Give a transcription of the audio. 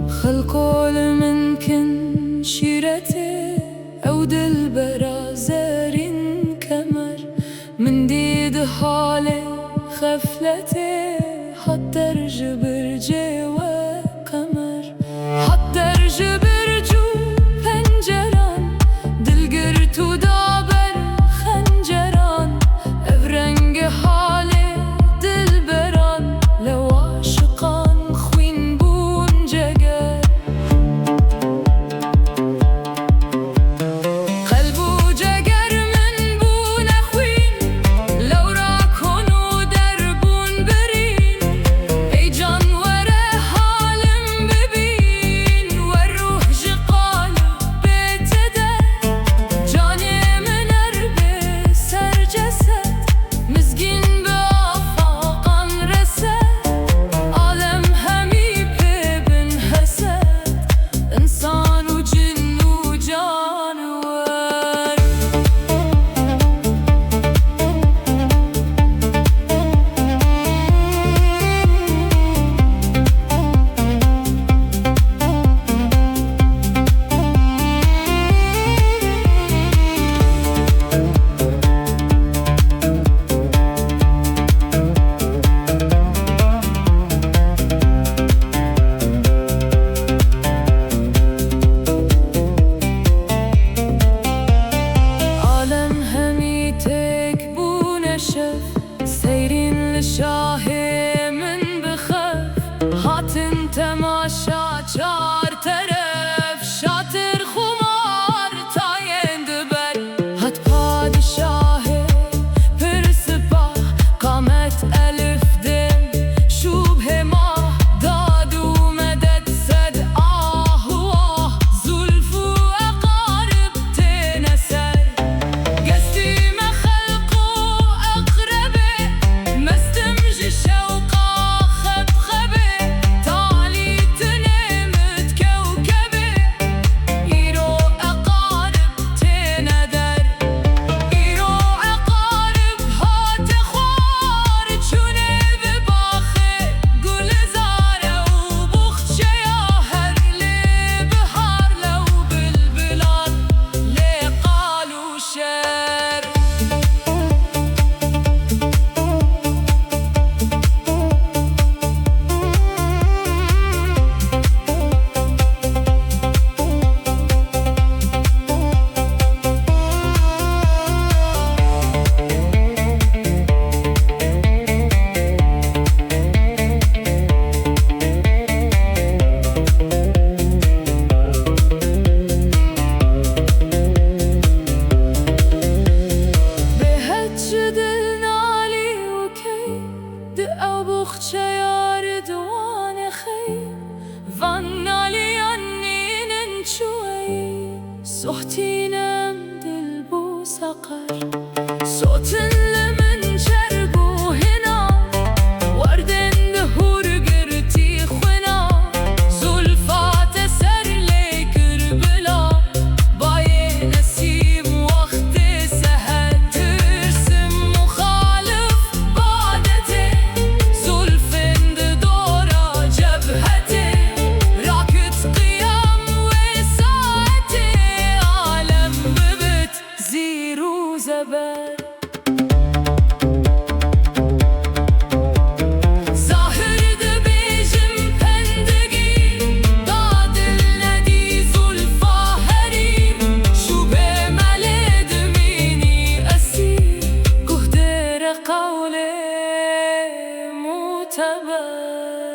خلقول ممكن شيرتي أو دلبرا زارين كمر من ديد حالي خفلتي حتى رجبر جوا قمر حتى رجبر جو فنجران دلقرتو دابر خنجران أفرنج حالي دلبران لو عاشقان خوين بون جقر قلبو جقر من بون خوين لو راكونو دربون برين اي جان وره حالم ببين والروح جقال بتدر جاني من اربي سر جسد مزقين بافاقان رسد عالم همي ببن حسد انسان وجن وجانور عالم همي تكبو نشف سيرين لشاهي من بخف هاتن تماشا چار طرف شاطر خمار تاين دبر هات پادشاهي پر سپاه قامت الف دم شوبه ماه داد ومدد سد آه وآه زلف وأقارب تنسر قصدي ما خلقو أقربي ما استمجي شوقا خبخبي تعالي تنمت كوكبي يرو أقارب تندر يرو أقارب هات خوار تشوني بباخي قول زارة وبخت شياهر لي بحار لو بالبلاد لي قالوا شر بهت دلنا لي وكي دقا بخت شيار دوان خي فانا لي عنين انشوي صوتينا دل بو سقر صوت لمن شربو هنا وردن دهور قرتي خنا زلفات سر لي كربلا باي نسيم وقت سهر ترسم مخالف بعدتي زلفند دورا جبهتي راكت قيام وساعتي عالم ببت زيرو زبر ظاهر دبيجم بندقي دادل ندي زلفا هريم شو بملد ميني أسير قهدر قولي معتبر